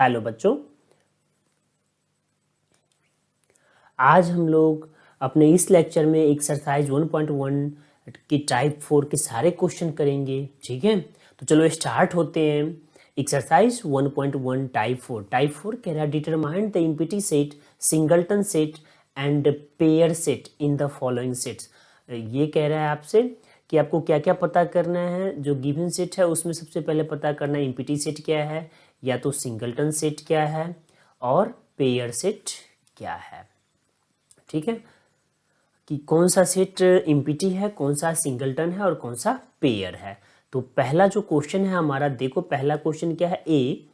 Hello बच्चों, आज हम लोग अपने इस लेक्चर में एक्सरसाइज 1.1 की टाइप 4 के सारे क्वेश्चन करेंगे। ठीक है, तो चलो स्टार्ट होते हैं। एक्सरसाइज 1.1 टाइप 4 कह रहा है determine the empty set, singleton set and pair set in the following sets. ये कह रहा है आपसे कि आपको क्या क्या पता करना है। जो गिवन सेट है उसमें सबसे पहले पता करना है एम्प्टी सेट क्या है, या तो सिंगलटन सेट क्या है और पेयर सेट क्या है। ठीक है, कि कौन सा सेट एम्प्टी है, कौन सा सिंगलटन है और कौन सा पेयर है। तो पहला जो क्वेश्चन है हमारा, देखो पहला क्वेश्चन क्या है, A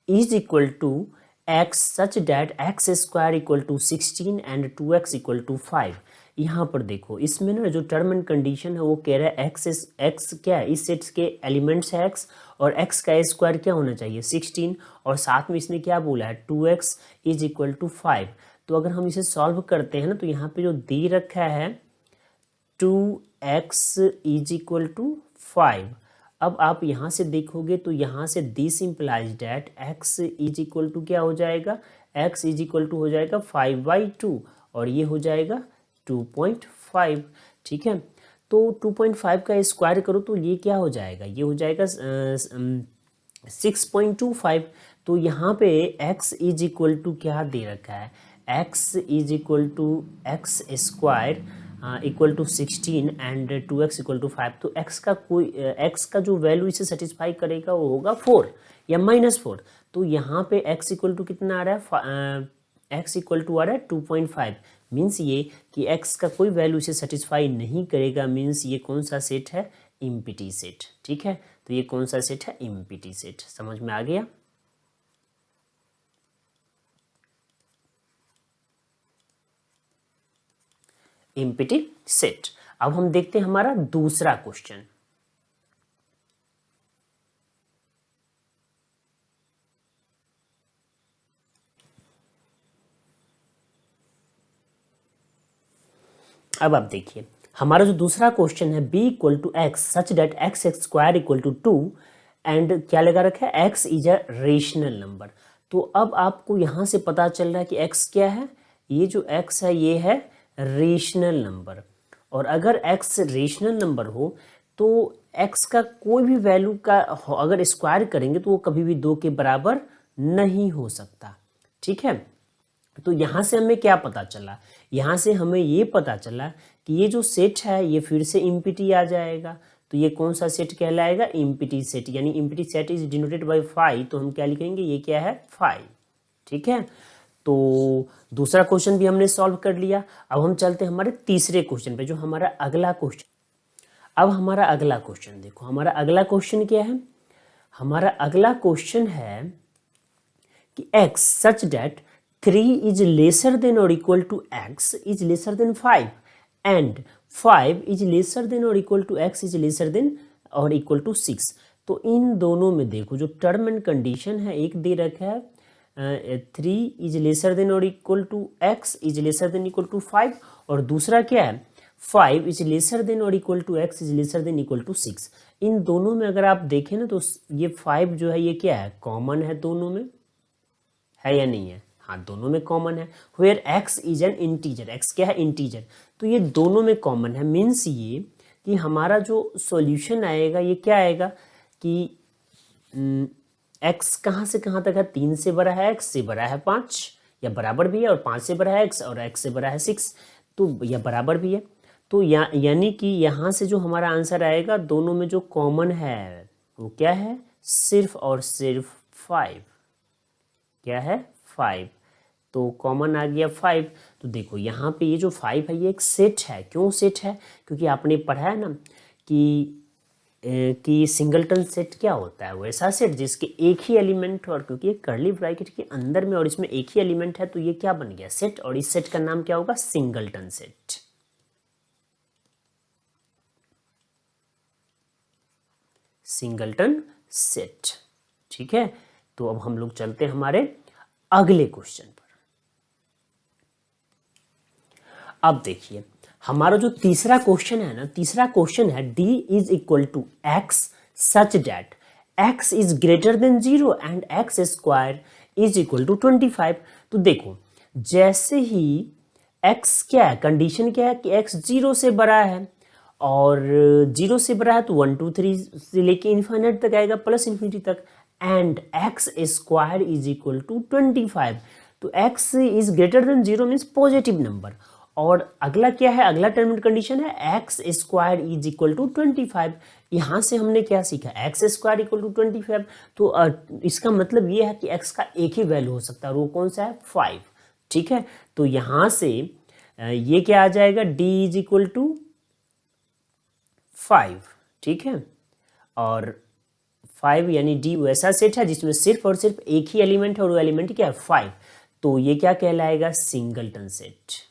is equal to x such that x square equal to 16 and 2x equal to 5। यहाँ पर देखो इसमें ना जो टर्म एंड कंडीशन है वो कह रहा है एक्स क्या है, इस सेट्स के एलिमेंट्स है एक्स और एक्स का स्क्वायर क्या होना चाहिए 16, और साथ में इसने क्या बोला है 2x इज इक्वल टू 5। तो अगर हम इसे सॉल्व करते हैं ना, तो यहाँ पे जो दे रखा है 2x इज इक्वल टू 5। अब आप यहाँ से देखोगे तो यहाँ से this implies that x is equal to क्या हो जाएगा, x इज इक्वल टू हो जाएगा 5/2 और ये हो जाएगा 2.5। ठीक है, तो 2.5 का स्क्वायर करो तो ये क्या हो जाएगा, ये हो जाएगा 6.25। तो यहाँ पे x इज इक्वल टू क्या दे रखा है, x is equal to x square equal to 16 and 2x equal to 5। तो x का जो वैल्यू इसे सेटिस्फाई करेगा वो होगा 4 या -4। तो यहाँ पे x इक्वल टू कितना आ रहा है, x इक्वल टू आ रहा है 2.5। मीन्स ये कि x का कोई वैल्यू इसे सेटिस्फाई नहीं करेगा। मीन्स ये कौन सा सेट है, एम्प्टी सेट। ठीक है, तो ये कौन सा सेट है, एम्प्टी सेट। समझ में आ गया। Empty set. अब हम देखते हैं हमारा दूसरा क्वेश्चन। अब आप देखिए हमारा जो दूसरा क्वेश्चन है, b equal to x such that x square equal to 2 and क्या लगा रखा है, x is a rational number. तो अब आपको यहां से पता चल रहा है कि x क्या है, ये जो x है ये है रेशनल नंबर। और अगर x रेशनल नंबर हो तो x का कोई भी वैल्यू का अगर स्क्वायर करेंगे तो वो कभी भी 2 के बराबर नहीं हो सकता। ठीक है, तो यहाँ से हमें क्या पता चला, यहाँ से हमें ये पता चला कि ये जो सेट है ये फिर से एम्प्टी आ जाएगा। तो ये कौन सा सेट कहलाएगा, एम्प्टी सेट। यानी empty set is denoted by 5, तो हम क्या लिखेंगे, ये क्या है 5। ठीक है, तो दूसरा क्वेश्चन भी हमने सॉल्व कर लिया। अब हम चलते हैं हमारे तीसरे क्वेश्चन पे, जो हमारा अगला क्वेश्चन। अब हमारा अगला क्वेश्चन देखो, हमारा अगला क्वेश्चन क्या है, हमारा अगला क्वेश्चन है कि x such that 3 is lesser than or equal to x is lesser than 5 and 5 is lesser than or equal to x is lesser than or equal to 6। तो इन दोनों में देखो जो टर्म एंड कंडीशन है, एक दे रखा है 3 इज लेसर देन और equal to x is lesser than equal to 5, और दूसरा क्या है 5 इज लेसर देन और equal to x is lesser than equal to 6। इन दोनों में अगर आप देखें ना तो ये 5 जो है ये क्या है, कॉमन है, दोनों में है या नहीं है, हाँ दोनों में कॉमन है। Where x is an integer, x क्या है इंटीजर, तो ये दोनों में कॉमन है। मीन्स ये कि हमारा जो सॉल्यूशन आएगा ये क्या आएगा कि x कहाँ से कहाँ तक है, 3 से बड़ा है, x से बड़ा है 5 या बराबर भी है, और 5 से बड़ा है x और x से बड़ा है 6 तो या बराबर भी है। तो यानी कि यहाँ से जो हमारा आंसर आएगा, दोनों में जो कॉमन है वो क्या है, सिर्फ और सिर्फ 5। क्या है 5, तो कॉमन आ गया 5। तो देखो यहाँ पे ये जो 5 है ये एक सेट है। क्यों सेट है, क्योंकि आपने पढ़ा है ना कि सिंगलटन सेट क्या होता है, वैसा सेट जिसके एक ही एलिमेंट, और क्योंकि ये कर्ली ब्रैकेट के अंदर में और इसमें एक ही एलिमेंट है तो ये क्या बन गया सेट, और इस सेट का नाम क्या होगा, सिंगलटन सेट। Singleton set. ठीक है, तो अब हम लोग चलते हैं हमारे अगले क्वेश्चन पर। अब देखिए हमारा जो तीसरा क्वेश्चन है ना, तीसरा क्वेश्चन है d is equal to x such that x is greater than 0 and x square is equal to 25। तो देखो जैसे ही x क्या है, कंडीशन क्या है कि x 0 से बड़ा है, और 0 से बड़ा है तो 1 2 3 से लेके इन्फिनिट तक आएगा, प्लस इन्फिनिटी तक, and x square is equal to 25। तो x is greater than 0 means positive number. और अगला क्या है, अगला टर्म एंड कंडीशन है x square is equal to 25। यहाँ से हमने क्या सीखा, एक्स स्क्वायर इक्वल टू 25। तो इसका मतलब ये है कि x का एक ही वैल्यू हो सकता है, और वो कौन सा है, 5। ठीक है, तो यहाँ से ये क्या आ जाएगा, d इज इक्वल टू 5। ठीक है, और 5 यानी d वैसा सेट है जिसमें सिर्फ और सिर्फ एक ही एलिमेंट है, और वो एलिमेंट क्या है, 5। तो ये क्या कहलाएगा, सिंगलटन सेट।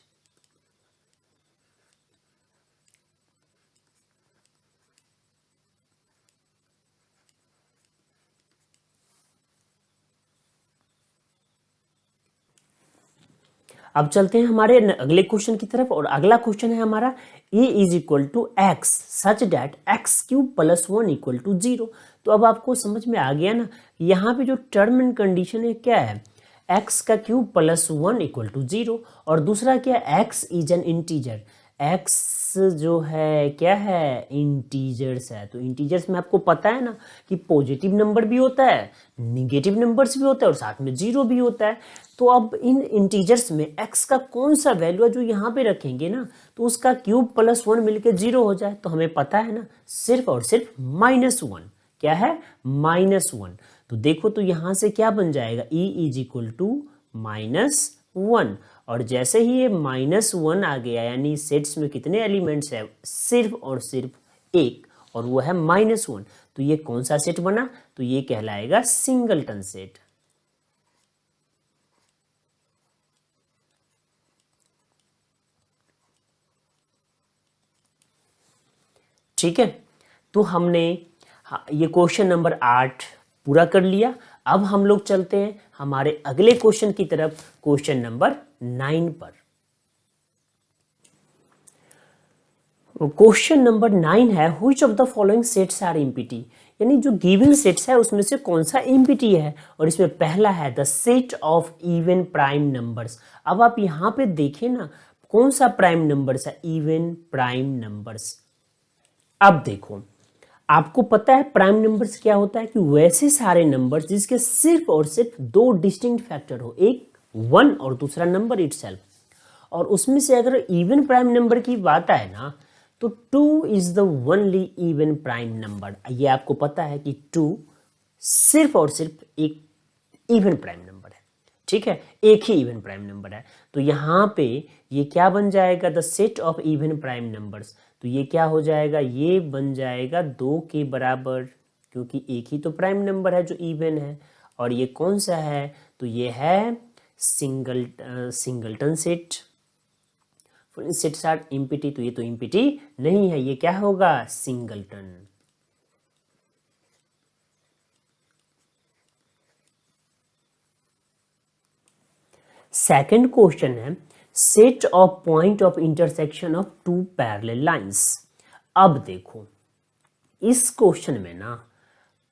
अब चलते हैं हमारे अगले क्वेश्चन की तरफ, और अगला क्वेश्चन है हमारा a is equal to x such that x cube plus 1 equal to 0। तो अब आपको समझ में आ गया ना, यहाँ पे जो टर्म एंड कंडीशन है क्या है, x का क्यूब प्लस 1 इक्वल टू 0, और दूसरा क्या है, x is an integer. x जो है क्या है, इंटीजर्स है। तो इंटीजर्स में आपको पता है ना कि पॉजिटिव नंबर भी होता है, निगेटिव नंबर्स भी होता है, और साथ में 0 भी होता है। तो अब इन इंटीजर्स में x का कौन सा वैल्यू है जो यहाँ पे रखेंगे ना, तो उसका क्यूब प्लस 1 मिलके 0 हो जाए। तो हमें पता है ना, सिर्फ और सिर्फ -1। क्या है, -1। तो देखो तो यहाँ से क्या बन जाएगा, e इज इक्वल टू -1। और जैसे ही ये -1 आ गया, यानी सेट्स में कितने एलिमेंट्स है, सिर्फ और सिर्फ एक, और वो है -1। तो ये कौन सा सेट बना, तो ये कहलाएगा सिंगलटन सेट। ठीक है, तो हमने ये क्वेश्चन नंबर 8 पूरा कर लिया। अब हम लोग चलते हैं हमारे अगले क्वेश्चन की तरफ, क्वेश्चन नंबर 9 पर। क्वेश्चन नंबर 9 है, which of the following sets are empty. यानी जो गिवन सेट्स है उसमें से कौन सा एम्प्टी है, और इसमें पहला है the set of even prime numbers. अब आप यहाँ पे देखें ना, कौन सा प्राइम नंबर्स है, इवन प्राइम नंबर्स। अब देखो, आपको पता है प्राइम नंबर्स क्या होता है, कि वैसे सारे नंबर्स जिसके सिर्फ और सिर्फ दो डिस्टिंक्ट फैक्टर हो, एक 1 और दूसरा नंबर इटसेल्फ। और उसमें से अगर इवन प्राइम नंबर की बात आए ना, तो 2 is the only even prime number. ये आपको पता है कि 2 सिर्फ और सिर्फ एक इवन प्राइम नंबर है। ठीक है, एक ही इवन प्राइम नंबर है। तो यहाँ पे ये क्या बन जाएगा, the set of even prime numbers. तो ये क्या हो जाएगा, ये बन जाएगा 2 के बराबर, क्योंकि एक ही तो प्राइम नंबर है जो इवन है। और ये कौन सा है, तो ये है singleton set. Sets are empty, तो ये तो एम्प्टी नहीं है, ये क्या होगा, सिंगलटन। सेकंड क्वेश्चन है, set of point of intersection of two parallel lines. अब देखो इस क्वेश्चन में ना,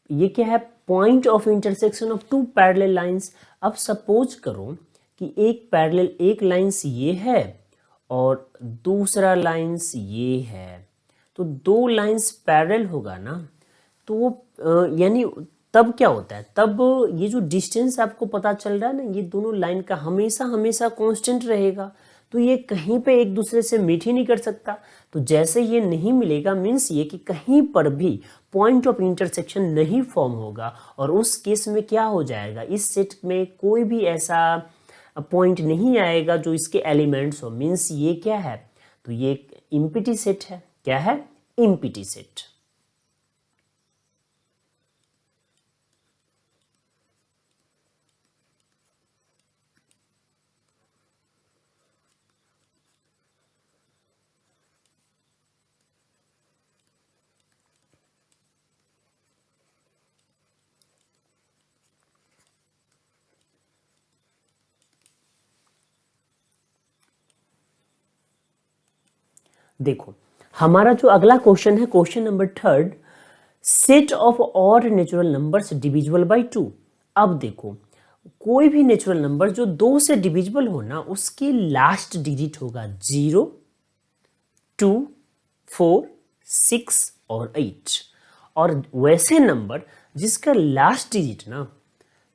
ये क्या है, point of intersection of two parallel lines. अब सपोज करो कि एक पैरेलल, एक लाइंस ये है और दूसरा लाइंस ये है, तो दो लाइंस पैरेलल होगा ना, तो वो यानी तब क्या होता है, तब ये जो डिस्टेंस आपको पता चल रहा है ना, ये दोनों लाइन का हमेशा हमेशा कांस्टेंट रहेगा। तो ये कहीं पे एक दूसरे से मीट ही नहीं कर सकता। तो जैसे ये नहीं मिलेगा, मीन्स ये कि कहीं पर भी पॉइंट ऑफ इंटरसेक्शन नहीं फॉर्म होगा, और उस केस में क्या हो जाएगा, इस सेट में कोई भी ऐसा पॉइंट नहीं आएगा जो इसके एलिमेंट्स हो। मीन्स ये क्या है, तो ये एम्प्टी सेट है। क्या है, एम्प्टी सेट। देखो हमारा जो अगला क्वेश्चन है, question number 3, set of odd natural numbers divisible by 2। अब देखो कोई भी नेचुरल नंबर जो 2 से डिविजिबल हो ना, उसके लास्ट डिजिट होगा 0, 2, 4, 6 और 8। और वैसे नंबर जिसका लास्ट डिजिट ना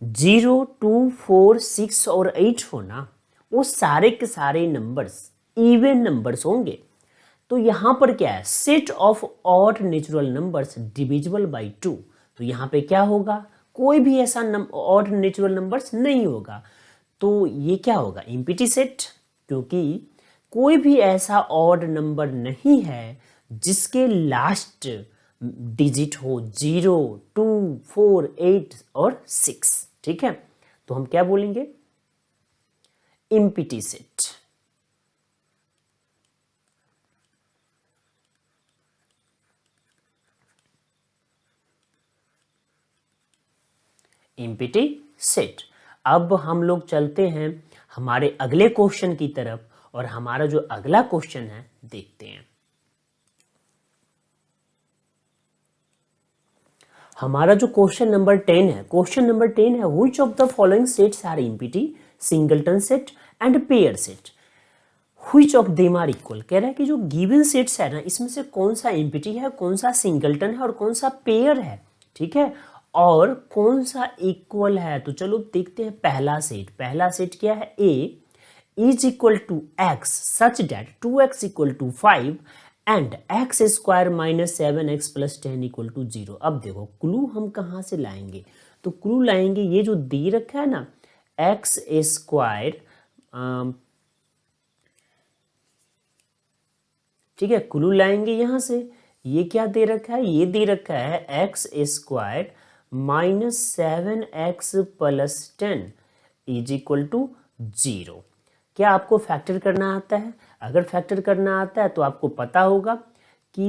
0, 2, 4, 6 और 8 हो ना, वो सारे के सारे नंबर्स इवन नंबर्स होंगे। तो यहाँ पर क्या है, set of odd natural numbers divisible by 2। तो यहाँ पे क्या होगा, कोई भी ऐसा ऑड नेचुरल नंबर्स नहीं होगा। तो ये क्या होगा, एम्प्टी सेट, क्योंकि कोई भी ऐसा ऑड नंबर नहीं है जिसके लास्ट डिजिट हो 0, 2, 4, 8 और 6। ठीक है, तो हम क्या बोलेंगे, एम्प्टी सेट। Empty set. अब हम लोग चलते हैं हमारे अगले क्वेश्चन की तरफ, और हमारा जो अगला क्वेश्चन है देखते हैं। हमारा जो क्वेश्चन नंबर 10 है, क्वेश्चन नंबर 10 है, which of the following sets are empty, singleton set and pair set, which of them are equal. कह रहा है कि जो गिवन सेट्स है ना, इसमें से कौन सा एम्प्टी है, कौन सा सिंगलटन है और कौन सा पेयर है। ठीक है, और कौन सा इक्वल है। तो चलो देखते हैं पहला सेट। पहला सेट क्या है, A is equal to x such that 2x equal to 5 and x square minus 7x plus 10 equal to 0। अब देखो क्लू हम कहाँ से लाएंगे, तो क्लू लाएंगे ये जो दे रखा है ना, एक्स स्क्वायर, ठीक है, क्लू लाएंगे यहाँ से। ये क्या दे रखा है, ये दे रखा है x square minus 7x plus 10 is equal to 0। क्या आपको फैक्टर करना आता है? अगर फैक्टर करना आता है तो आपको पता होगा कि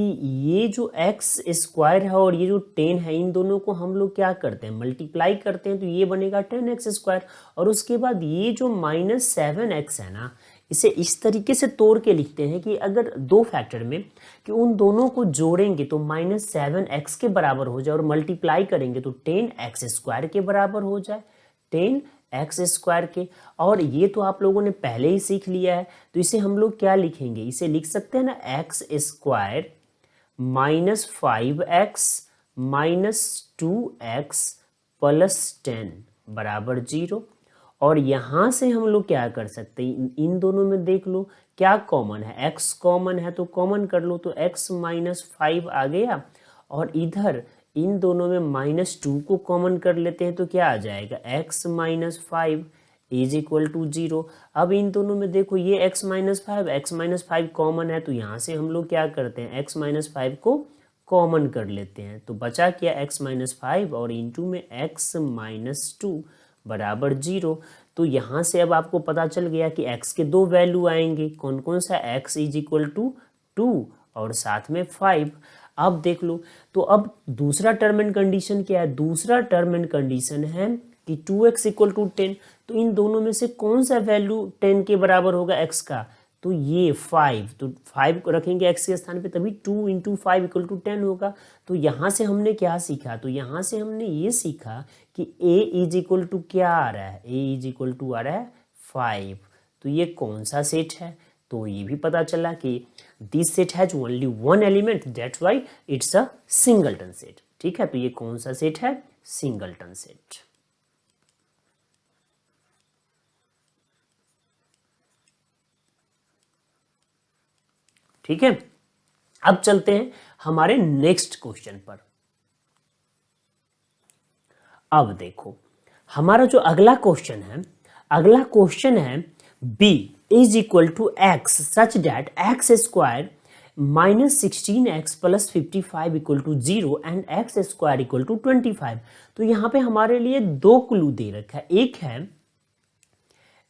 ये जो एक्स स्क्वायर है और ये जो 10 है, इन दोनों को हम लोग क्या करते हैं, मल्टीप्लाई करते हैं, तो ये बनेगा 10x स्क्वायर। और उसके बाद ये जो माइनस 7x है ना, इसे इस तरीके से तोड़ के लिखते हैं कि अगर दो फैक्टर में कि उन दोनों को जोड़ेंगे तो माइनस 7x के बराबर हो जाए, और मल्टीप्लाई करेंगे तो 10x स्क्वायर के बराबर हो जाए, 10x स्क्वायर के। और ये तो आप लोगों ने पहले ही सीख लिया है, तो इसे हम लोग क्या लिखेंगे, इसे लिख सकते हैं ना x square minus 5x minus 2x plus 10 बराबर 0। और यहाँ से हम लोग क्या कर सकते हैं, इन दोनों में देख लो क्या कॉमन है, x कॉमन है तो कॉमन कर लो, तो x माइनस 5 आ गया। और इधर इन दोनों में माइनस 2 को कॉमन कर लेते हैं तो क्या आ जाएगा, x minus 5 is equal to 0। अब इन दोनों में देखो ये x माइनस 5 कॉमन है, तो यहाँ से हम लोग क्या करते हैं, x माइनस 5 को कॉमन कर लेते हैं, तो बचा क्या x माइनस 5 और इंटू में x माइनस 2 बराबर 0। तो यहाँ से अब आपको पता चल गया कि x के दो वैल्यू आएंगे, कौन कौन सा, x इज इक्वल टू 2 और साथ में 5। अब देख लो, तो अब दूसरा टर्म एंड कंडीशन क्या है, दूसरा टर्म एंड कंडीशन है कि 2x इक्वल टू 10। तो इन दोनों में से कौन सा वैल्यू 10 के बराबर होगा x का, तो ये 5, तो 5 को रखेंगे x के स्थान पे, तभी 2 इंटू 5 इक्वल टू 10 होगा। तो यहाँ से हमने क्या सीखा, तो यहाँ से हमने ये सीखा कि a इज इक्वल टू क्या आ रहा है, a इज इक्वल टू आ रहा है 5। तो ये कौन सा सेट है, तो ये भी पता चला कि this set has only one element, that's why it's a singleton set. ठीक है, तो ये कौन सा सेट है, सिंगलटन सेट। ठीक है, अब चलते हैं हमारे नेक्स्ट क्वेश्चन पर। अब देखो हमारा जो अगला क्वेश्चन है, अगला क्वेश्चन है b is equal to x such that x square minus 16x plus 55 equal to 0 and x square equal to 25। तो यहाँ पे हमारे लिए दो क्लू दे रखा है, एक है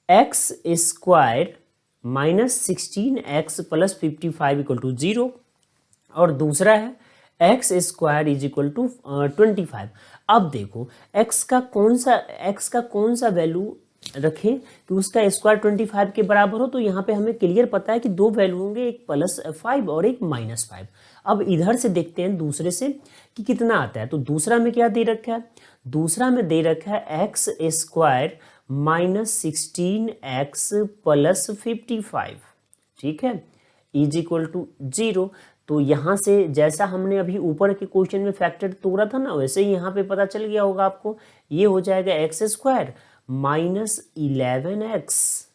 x square minus 16x plus 55 equal to 0 और दूसरा है x square is equal to 25। अब देखो x का कौन सा वैल्यू रखें कि उसका स्क्वायर 25 के बराबर हो, तो यहाँ पे हमें क्लियर पता है कि दो वैल्यू होंगे, एक +5 और एक -5। अब इधर से देखते हैं दूसरे से कि कितना आता है। तो दूसरा में क्या दे रखा है, दूसरा में दे रखा है x² -16x + 55, ठीक है, = 0। तो यहाँ से जैसा हमने अभी ऊपर के क्वेश्चन में फैक्टर तोड़ा था ना, वैसे ही यहाँ पे पता चल गया होगा आपको। ये हो जाएगा x² -11x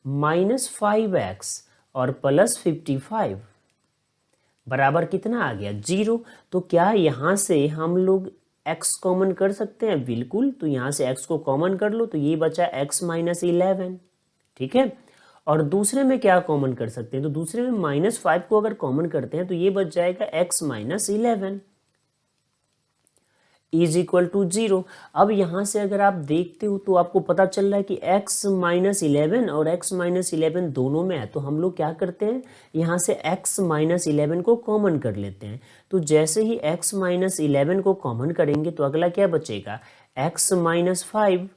-5x और +55 बराबर कितना आ गया, 0। तो क्या यहाँ से हम लोग x कॉमन कर सकते हैं? बिल्कुल। तो यहाँ से x को कॉमन कर लो, तो ये बचा x - 11, ठीक है। और दूसरे में क्या कॉमन कर सकते हैं? तो दूसरे में -5 को अगर कॉमन करते हैं तो ये बच जाएगा x - 11 = 0। अब यहाँ से अगर आप देखते हो तो आपको पता चल रहा है कि x - 11 और x - 11 दोनों में है। तो हम लोग क्या करते हैं, यहाँ से x - 11 को कॉमन कर लेते हैं। तो जैसे ही x - 11 को कॉमन करेंगे तो अगला क्या बचेगा, x - 5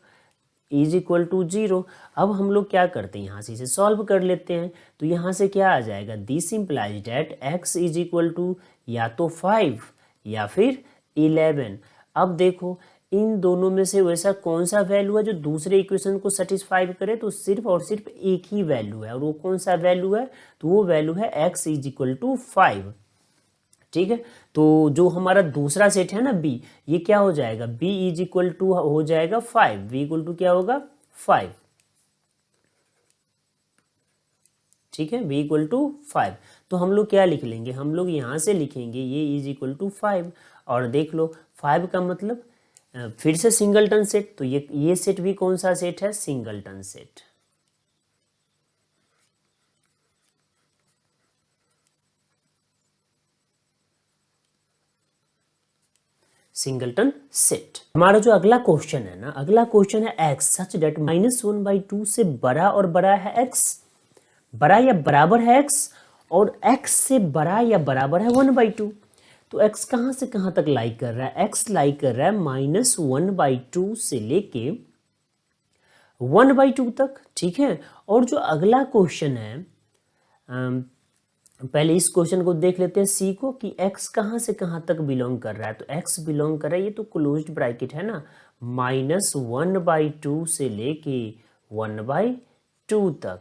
= 0। अब हम लोग क्या करते हैं, यहाँ से इसे सॉल्व कर लेते हैं। तो यहाँ से क्या आ जाएगा, दिस इम्प्लाइज डेट x = या तो 5 या फिर 11। अब देखो इन दोनों में से वैसा कौन सा वैल्यू है जो दूसरे इक्वेशन को सेटिस्फाई करे, तो सिर्फ और सिर्फ एक ही वैल्यू है। और वो कौन सा वैल्यू है, तो वो वैल्यू है x = 5, ठीक है। तो जो हमारा दूसरा सेट है ना b, ये क्या हो जाएगा, b = हो जाएगा 5, b = क्या होगा 5, ठीक है, b = 5। तो हम लोग क्या लिख लेंगे, हम लोग यहाँ से लिखेंगे ये = 5। और देख लो 5 का मतलब फिर से सिंगलटन सेट। तो ये सेट भी कौन सा सेट है, सिंगलटन सेट, सिंगलटन सेट। हमारा जो अगला क्वेश्चन है ना, अगला क्वेश्चन है x सच डेट -1/2 से बड़ा और बड़ा है x, बड़ा या बराबर है x, और x से बड़ा या बराबर है 1/2। तो x कहाँ से कहाँ तक लाइक कर रहा है, x लाइक कर रहा है -1/2 से लेके 1/2 तक, ठीक है। और जो अगला क्वेश्चन है, पहले इस क्वेश्चन को देख लेते हैं सी को, कि x कहाँ से कहाँ तक बिलोंग कर रहा है। तो x बिलोंग कर रहा है, ये तो क्लोज्ड ब्रैकेट है ना, -1/2 से लेके 1/2 तक,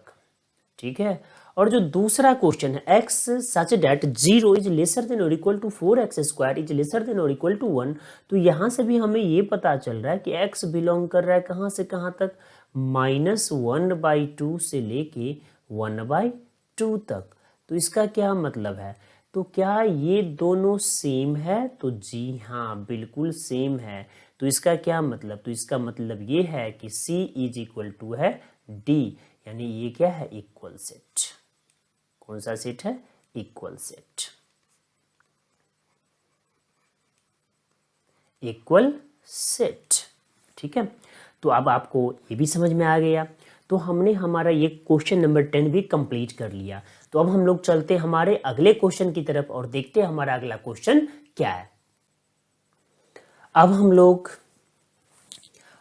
ठीक है। और जो दूसरा क्वेश्चन है x सच डेट 0 = ≤ 4x² ≤ 1। तो यहाँ से भी हमें ये पता चल रहा है कि x बिलोंग कर रहा है कहाँ से कहाँ तक, -1/2 से लेके 1/2 तक। तो इसका क्या मतलब है, तो क्या ये दोनों सेम है, तो जी हाँ बिल्कुल सेम है। तो इसका क्या मतलब, तो इसका मतलब ये है कि C = है D, यानी ये क्या है, इक्वल सेट। कौन सा सेट है, इक्वल सेट, इक्वल सेट, ठीक है। तो अब आपको ये भी समझ में आ गया। तो हमने हमारा ये क्वेश्चन नंबर 10 भी कंप्लीट कर लिया। तो अब हम लोग चलते हैं हमारे अगले क्वेश्चन की तरफ और देखते हैं हमारा अगला क्वेश्चन क्या है। अब हम लोग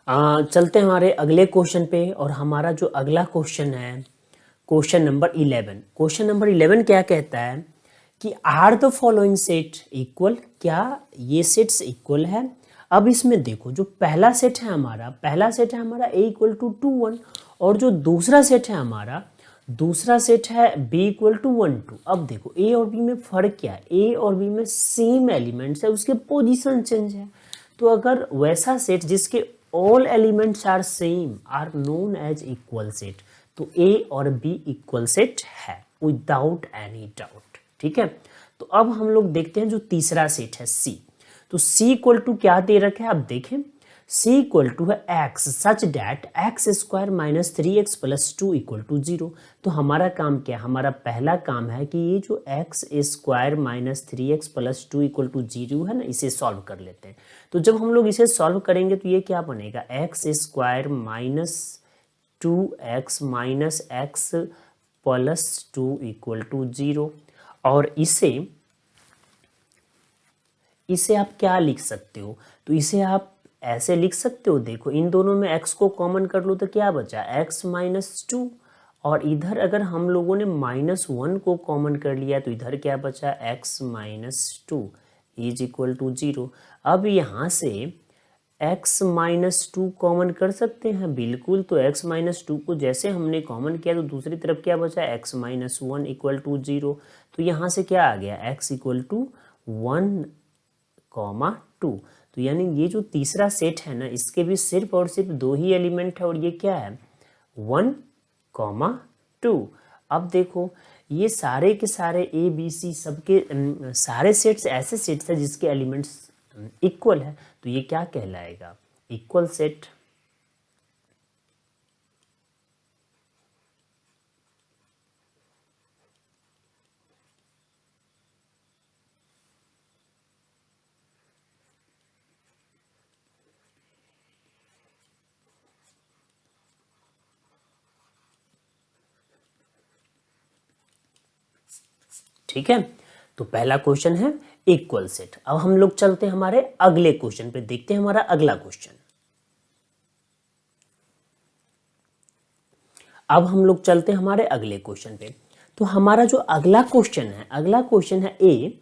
चलते हैं हमारे अगले क्वेश्चन पे। और हमारा जो अगला क्वेश्चन है, क्वेश्चन नंबर 11। क्वेश्चन नंबर 11 क्या कहता है कि are the following set equal, क्या ये सेट्स इक्वल है। अब इसमें देखो जो पहला सेट है हमारा, पहला सेट है हमारा a = 2 1, और जो दूसरा सेट है हमारा, दूसरा सेट है b = 1 2। अब देखो a और b में फर्क क्या है, a और b में सेम एलिमेंट्स है, उसके पोजीशन चेंज है। तो अगर वैसा सेट जिसके all elements are same are known as equal set, तो a और b इक्वल सेट है विदाउट एनी डाउट, ठीक है। तो अब हम लोग देखते हैं जो तीसरा सेट है c। तो c = क्या दे रखा है, अब देखें c = है x such date x² - 3x + 2 = 0। तो हमारा काम क्या है, हमारा पहला काम है कि ये जो x² - 3x + 2 = 0 है ना, इसे सॉल्व कर लेते हैं। तो जब हम लोग इसे सॉल्व करेंगे तो ये क्या बनेगा, x² - 2x - x + 2 = 0। और इसे आप क्या लिख सकते हो, तो इसे आप ऐसे लिख सकते हो, देखो इन दोनों में x को कॉमन कर लो तो क्या बचा, x माइनस टू, और इधर अगर हम लोगों ने -1 को कॉमन कर लिया तो इधर क्या बचा, x minus two is equal to 0। अब यहाँ से x माइनस टू कॉमन कर सकते हैं, बिल्कुल। तो x माइनस टू को जैसे हमने कॉमन किया तो दूसरी तरफ क्या बचा, x minus one equal to 0। तो यहाँ से क्या आ गया, x इक्वल टू 1, 2। तो यानी ये जो तीसरा सेट है ना, इसके भी सिर्फ और सिर्फ दो ही एलिमेंट है, और ये क्या है, 1, 2। अब देखो ये सारे के सारे ए बी सी सबके सारे सेट्स ऐसे सेट्स हैं जिसके एलिमेंट्स इक्वल है, तो ये क्या कहलाएगा, इक्वल सेट। ठीक है, तो पहला क्वेश्चन है इक्वल सेट। अब हम लोग चलते हैं हमारे अगले क्वेश्चन पे, देखते हैं हमारा अगला क्वेश्चन। अब हम लोग चलते हैं हमारे अगले क्वेश्चन पे। तो हमारा जो अगला क्वेश्चन है A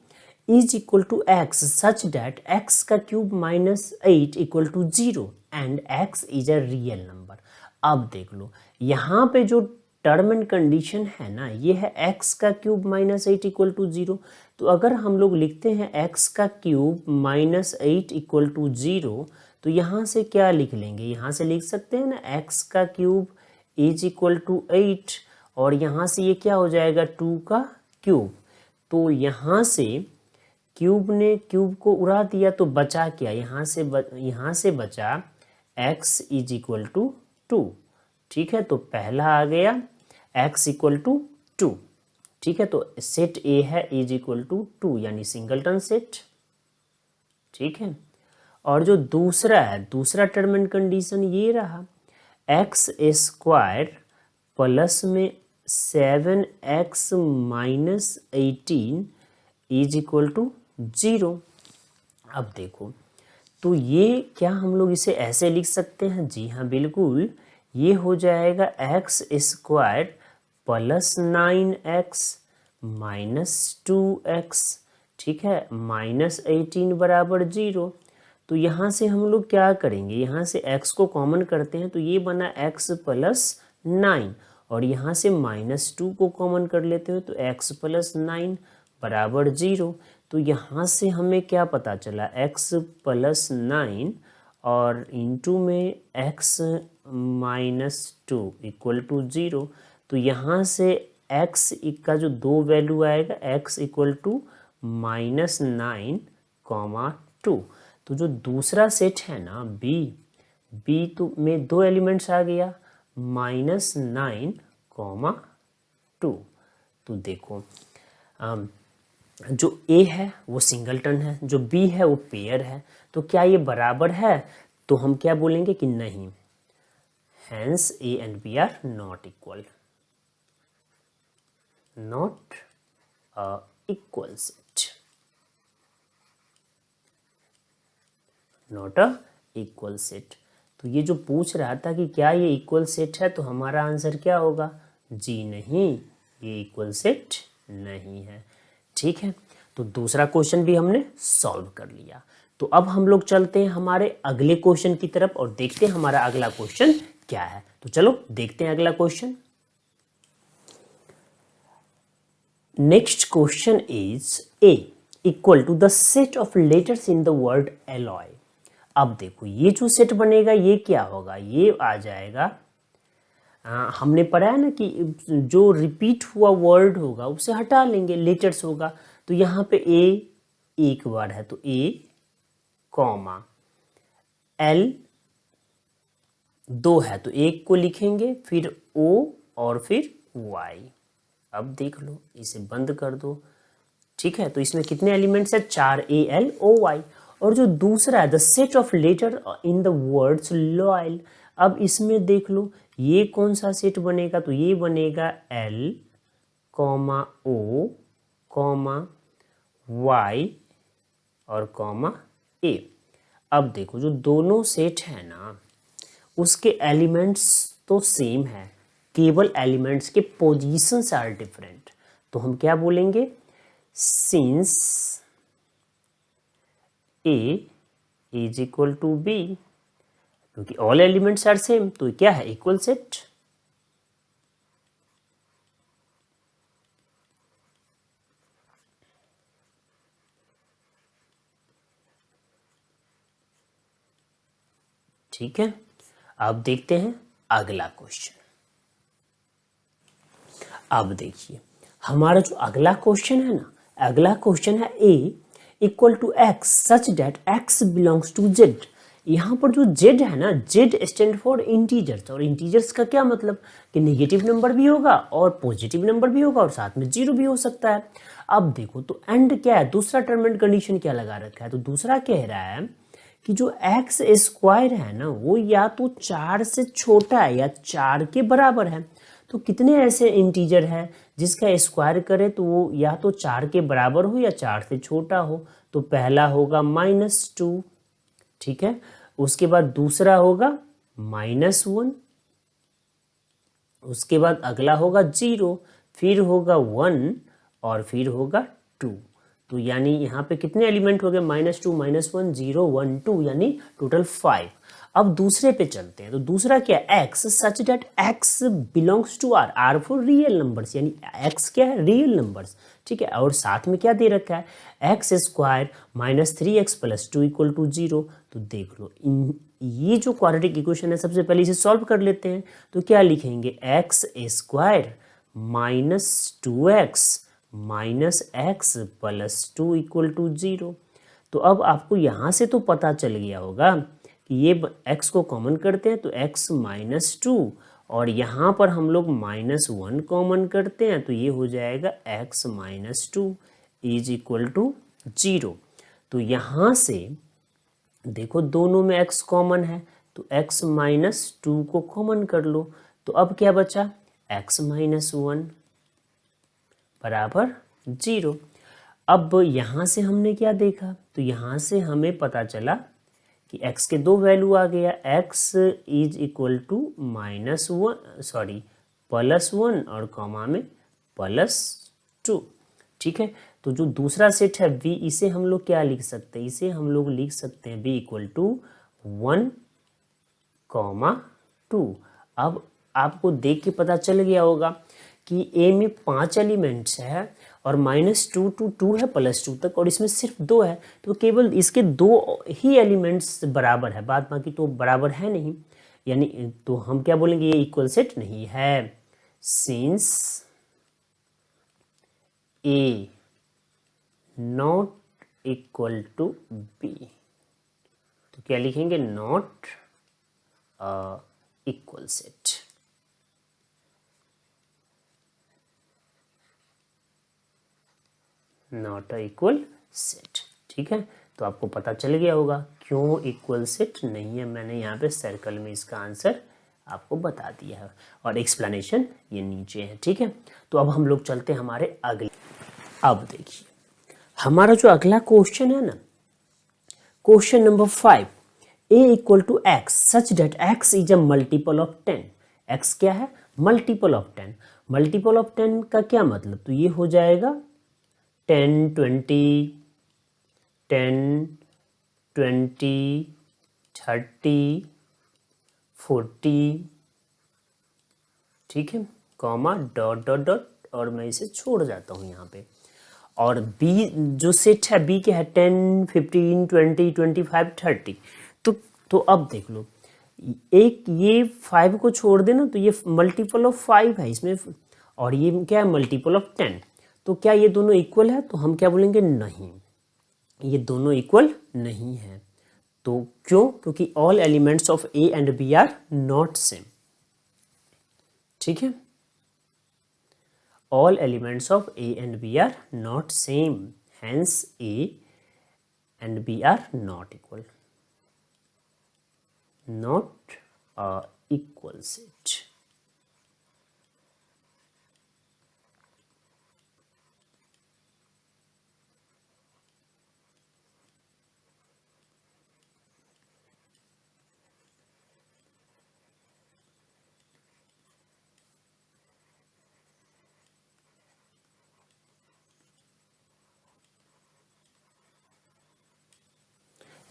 is equal to x such that x का cube minus 8 equal to 0 and x is a real number. अब देख लो यहाँ पे जो टर्म एंड कंडीशन है ना, ये है एक्स का क्यूब माइनस 8 इक्वल टू 0। तो अगर हम लोग लिखते हैं एक्स का क्यूब माइनस 8 इक्वल टू 0, तो यहाँ से क्या लिख लेंगे, यहाँ से लिख सकते हैं ना एक्स का क्यूब इज इक्वल टू 8, और यहाँ से ये क्या हो जाएगा, 2 का क्यूब। तो यहाँ से क्यूब ने क्यूब को उड़ा दिया तो बचा क्या, यहाँ से बचा x इज इक्वल टू 2। ठीक है, तो पहला आ गया x इक्वल टू 2। ठीक है, तो सेट ए है इज इक्वल टू 2 यानी सिंगलटन सेट। ठीक है, और जो दूसरा है, दूसरा टर्म एंड कंडीशन ये रहा, एक्स स्क्वायर प्लस में 7x minus 18 is equal to 0। अब देखो तो ये क्या हम लोग इसे ऐसे लिख सकते हैं, जी हाँ बिल्कुल, ये हो जाएगा x square plus 9x minus 2x। ठीक है, माइनस 18 बराबर 0। तो यहाँ से हम लोग क्या करेंगे, यहाँ से x को कॉमन करते हैं तो ये बना x प्लस 9, और यहाँ से माइनस 2 को कॉमन कर लेते हैं तो x प्लस 9 बराबर 0। तो यहाँ से हमें क्या पता चला, x प्लस 9 और इंटू में x माइनस 2 इक्वल टू 0। तो यहाँ से x का जो दो वैल्यू आएगा, x इक्वल टू माइनस 9, 2। तो जो दूसरा सेट है ना बी तो में दो एलिमेंट्स आ गया, माइनस 9, 2। तो देखो जो ए है वो सिंगलटन है, जो बी है वो पेयर है, तो क्या ये बराबर है, तो हम क्या बोलेंगे कि नहीं, hence A and B are not equal, not equal set, not a equal set. तो ये जो पूछ रहा था कि क्या ये इक्वल सेट है, तो हमारा आंसर क्या होगा, जी नहीं, ये इक्वल सेट नहीं है। ठीक है, तो दूसरा क्वेश्चन भी हमने सॉल्व कर लिया। तो अब हम लोग चलते हैं हमारे अगले क्वेश्चन की तरफ और देखते हैं हमारा अगला क्वेश्चन क्या है। तो चलो देखते हैं अगला question. Next question is A equal to the set of letters in the word alloy. अब देखो ये जो सेट बनेगा ये क्या होगा, ये आ जाएगा, हमने पढ़ा है ना कि जो रिपीट हुआ वर्ड होगा उसे हटा लेंगे, लेटर्स होगा। तो यहाँ पे ए एक बार है तो ए, कॉमा एल दो है तो एक को लिखेंगे, फिर ओ और फिर वाई। अब देख लो, इसे बंद कर दो। ठीक है, तो इसमें कितने एलिमेंट्स है, 4 ए एल ओ वाई। और जो दूसरा है the set of letter in the words loyal, अब इसमें देख लो ये कौन सा सेट बनेगा, तो ये बनेगा एल, कॉमा ओ, कॉमा वाई और कॉमा ए। अब देखो जो दोनों सेट है ना उसके एलिमेंट्स तो सेम है, केवल एलिमेंट्स के पोजीशंस आर डिफरेंट। तो हम क्या बोलेंगे, since A is equal to B, क्योंकि ऑल एलिमेंट्स आर सेम तो क्या है, इक्वल सेट। ठीक है, अब देखते हैं अगला क्वेश्चन। अब देखिए हमारा जो अगला क्वेश्चन है ना, अगला क्वेश्चन है A equal to x such that x belongs to Z. यहाँ पर जो जेड है ना, जेड स्टैंड फॉर इंटीजर्स, और इंटीजर्स का क्या मतलब कि नेगेटिव नंबर भी होगा और पॉजिटिव नंबर भी होगा और साथ में जीरो भी हो सकता है। अब देखो तो एंड क्या है, दूसरा टर्म एंड कंडीशन क्या लगा रखा है, तो दूसरा कह रहा है कि जो एक्स स्क्वायर है ना वो या तो 4 से छोटा है या 4 के बराबर है। तो कितने ऐसे इंटीजर है जिसका स्क्वायर करे तो वो या तो 4 के बराबर हो या 4 से छोटा हो। तो पहला होगा -2, ठीक है, उसके बाद दूसरा होगा -1, उसके बाद अगला होगा 0, फिर होगा 1 और फिर होगा 2। तो यानी यहाँ पे कितने एलिमेंट हो गए, -2 -1 0 1 2, यानी टोटल 5। अब दूसरे पे चलते हैं, तो दूसरा क्या है, x such that x belongs to R, R for real numbers, यानी एक्स क्या है, रियल नंबर्स, ठीक है। और साथ में क्या दे रखा है, एक्स स्क्वायर -3x + 2 = 0। तो देख लो ये जो क्वाड्रेटिक इक्वेशन है सबसे पहले इसे सॉल्व कर लेते हैं। तो क्या लिखेंगे, एक्स स्क्वायर -2x -x + 2 = 0। तो अब आपको यहाँ से तो पता चल गया होगा कि ये x को कॉमन करते हैं तो x -2, और यहाँ पर हम लोग -1 कॉमन करते हैं तो ये हो जाएगा x -2 = 0। तो यहाँ से देखो दोनों में x कॉमन है तो x -2 को कॉमन कर लो। तो अब क्या बचा, x -1 बराबर 0। अब यहाँ से हमने क्या देखा, तो यहाँ से हमें पता चला कि x के दो वैल्यू आ गया, x = +1 और कॉमा में +2, ठीक है। तो जो दूसरा सेट है v, इसे हम लोग क्या लिख सकते हैं, इसे हम लोग लिख सकते हैं v = 1, 2। अब आपको देख के पता चल गया होगा कि a में 5 एलिमेंट्स है और -2 to 2 है +2 तक, और इसमें सिर्फ 2 है, तो केवल इसके 2 ही एलिमेंट्स बराबर है, बाद बाकी तो बराबर है नहीं, यानी तो हम क्या बोलेंगे, ये इक्वल सेट नहीं है। Since a not equal to b, तो क्या लिखेंगे, not equal set. Not a equal set, ठीक है। तो आपको पता चल गया होगा क्यों इक्वल सेट नहीं है, मैंने यहाँ पे सर्कल में इसका आंसर आपको बता दिया है और एक्सप्लेनेशन ये नीचे है, ठीक है। तो अब हम लोग चलते हैं हमारे अगले। अब देखिए हमारा जो अगला क्वेश्चन है ना, question number 5, a = x such that x is a multiple of 10। x क्या है, मल्टीपल ऑफ 10। मल्टीपल ऑफ 10 का क्या मतलब, तो ये हो जाएगा 10 20 10 20 30 40, ठीक है, कॉमा डॉट डॉट डॉट, और मैं इसे छोड़ जाता हूँ यहाँ पे। और b जो सेट है b के है 10 15 20 25 30। तो अब देख लो एक ये 5 को छोड़ देना तो ये मल्टीपल ऑफ 5 है इसमें, और ये क्या है, मल्टीपल ऑफ 10। तो क्या ये दोनों इक्वल है, तो हम क्या बोलेंगे, नहीं, ये दोनों इक्वल नहीं है। तो क्यों, क्योंकि all elements of a and b are not same, ठीक है। all elements of a and b are not same, hence a and b are not equal, not a equal set।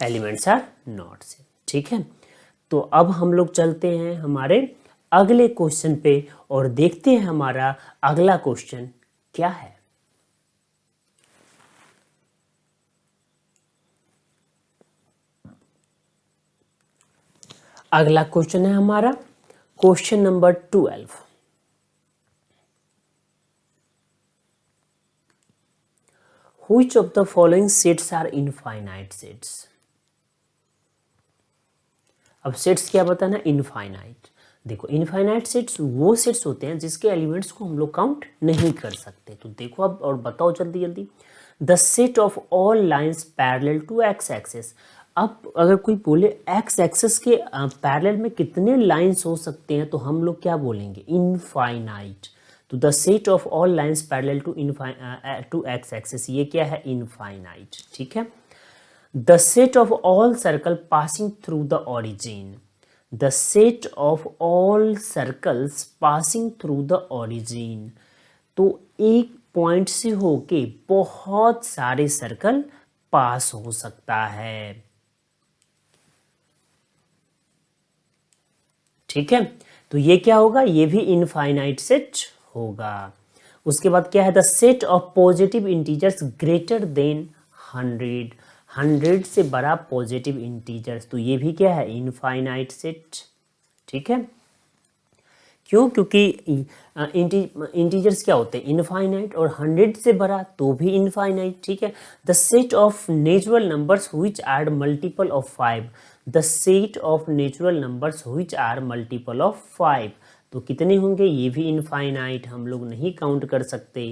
Elements are not same. ठीक है, तो अब हम लोग चलते हैं हमारे अगले क्वेश्चन पे और देखते हैं हमारा अगला क्वेश्चन क्या है। अगला क्वेश्चन है हमारा question number 12। Which of the following sets are infinite sets? अब सेट्स क्या बताना, इनफाइनाइट। देखो इनफाइनाइट सेट्स वो सेट्स होते हैं जिसके एलिमेंट्स को हम लोग काउंट नहीं कर सकते। तो देखो अब और बताओ जल्दी जल्दी। The set of all lines parallel to x axis. अब अगर कोई बोले एक्स एक्सिस के पैरेलल में कितने लाइंस हो सकते हैं तो हम लोग क्या बोलेंगे, इनफाइनाइट। तो the set of all lines parallel to x axis, ये क्या है, इनफाइनाइट। ठीक है, the set of all circle passing through the origin, the set of all circles passing through the origin। तो एक पॉइंट से होके बहुत सारे सर्कल पास हो सकता है। ठीक है, तो ये क्या होगा, ये भी इनफाइनाइट सेट होगा। उसके बाद क्या है, the set of positive integers greater than 100, 100 से बड़ा पॉजिटिव इंटीजर्स, तो ये भी क्या है, इनफाइनाइट सेट। ठीक है, क्यों, क्योंकि इंटीजर्स क्या होते हैं, इनफाइनाइट, और 100 से बड़ा तो भी इनफाइनाइट। ठीक है, the set of natural numbers which are multiple of 5, the set of natural numbers which are multiple of 5, तो कितने होंगे, ये भी इनफाइनाइट, हम लोग नहीं काउंट कर सकते।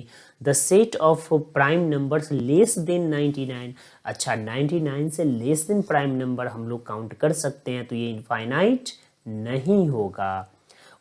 The set of prime numbers less than 99, अच्छा 99 से लेस देन प्राइम नंबर हम लोग काउंट कर सकते हैं, तो ये इनफाइनाइट नहीं होगा।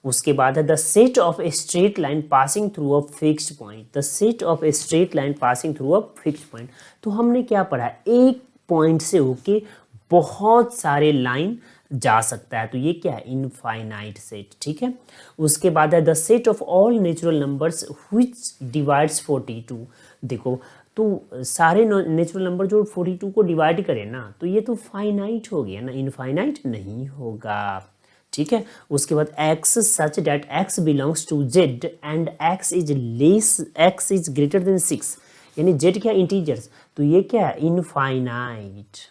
उसके बाद है the set of a straight line passing through a fixed point, the set of a straight line passing through a fixed point, तो हमने क्या पढ़ा, एक पॉइंट से होके बहुत सारे लाइन जा सकता है, तो ये क्या है, इनफाइनाइट सेट। ठीक है, उसके बाद है the set of all natural numbers which divides 42। देखो तो सारे नेचुरल नंबर जो 42 को डिवाइड करें ना, तो ये तो फाइनाइट हो गया ना, इनफाइनाइट नहीं होगा। ठीक है, उसके बाद x such that x belongs to z and x is greater than 6, यानी z क्या, इंटीजर्स, तो ये क्या है, इनफाइनाइट।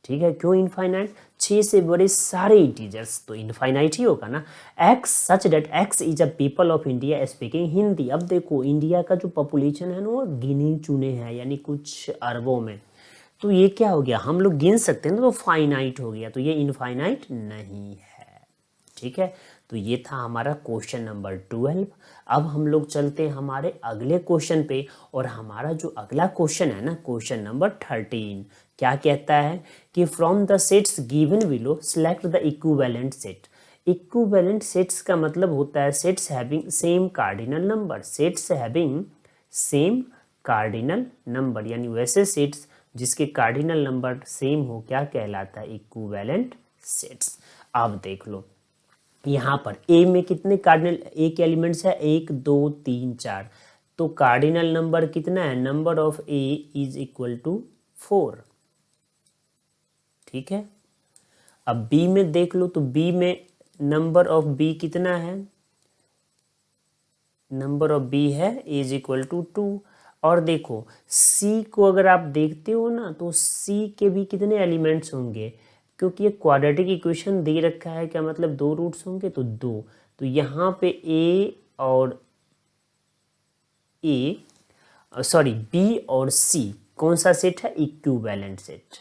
ठीक है, क्यों इनफाइनाइट, 6 से बड़े सारे इंटीजर्स तो इनफाइनाइट ही होगा ना। x such that x is a people of India speaking Hindi. अब देखो इंडिया का जो पॉपुलेशन है ना वो गिने चुने हैं, यानी कुछ अरबों में, तो ये क्या हो गया, हम लोग गिन सकते हैं ना, तो फाइनाइट हो गया, तो ये इनफाइनाइट नहीं है। ठीक है, तो ये था हमारा क्वेश्चन नंबर 12। अब हम लोग चलते हैं हमारे अगले क्वेश्चन पे, और हमारा जो अगला क्वेश्चन है ना, क्वेश्चन नंबर 13, क्या कहता है कि from the sets given below select the equivalent set. Equivalent sets का मतलब होता है sets having same cardinal number, sets having same cardinal number, यानी वैसे सेट्स जिसके कार्डिनल नंबर सेम हो, क्या कहलाता है, इक्विवेलेंट सेट्स। अब देख लो यहाँ पर ए में कितने कार्डिनल, ए के एलिमेंट्स है 1 2 3 4, तो कार्डिनल नंबर कितना है, number of A is equal to 4। ठीक है, अब बी में देख लो, तो बी में नंबर ऑफ बी कितना है, नंबर ऑफ बी है इज इक्वल टू 2। और देखो सी को अगर आप देखते हो ना, तो सी के भी कितने एलिमेंट्स होंगे, क्योंकि ये क्वाड्रेटिक इक्वेशन दे रखा है, क्या मतलब 2 रूट्स होंगे, तो 2, तो यहाँ पे ए और बी और सी कौन सा सेट है, इक्विवेलेंट सेट।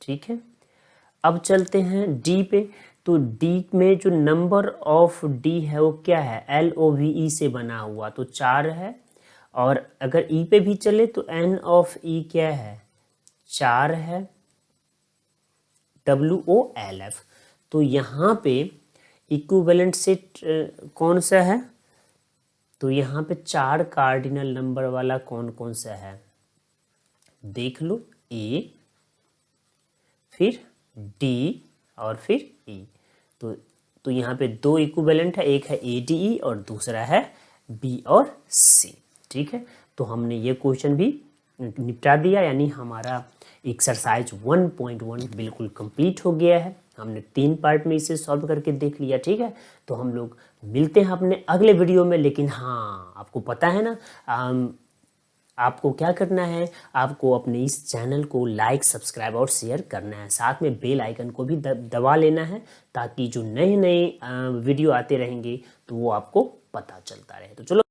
ठीक है, अब चलते हैं डी पे, तो डी में जो नंबर ऑफ डी है वो क्या है, LOVE से बना हुआ, तो 4 है, और अगर ई पे भी चले तो N ऑफ ई क्या है, 4 है, WOLF, तो यहाँ पे इक्विवेलेंट सेट कौन सा है, तो यहाँ पे 4 कार्डिनल नंबर वाला कौन कौन सा है, देख लो, A, फिर D और फिर E, तो यहाँ पे 2 इक्विवेलेंट है, एक है ADE और दूसरा है B और C। ठीक है, तो हमने ये क्वेश्चन भी निपटा दिया, यानी हमारा एक्सरसाइज 1.1 बिल्कुल कंप्लीट हो गया है। हमने 3 पार्ट में इसे सॉल्व करके देख लिया। ठीक है, तो हम लोग मिलते हैं अपने अगले वीडियो में। लेकिन हाँ, आपको पता है ना, आपको क्या करना है, आपको अपने इस चैनल को लाइक, सब्सक्राइब और शेयर करना है, साथ में बेल आइकन को भी दबा लेना है, ताकि जो नए नए वीडियो आते रहेंगे तो वो आपको पता चलता रहे। तो चलो।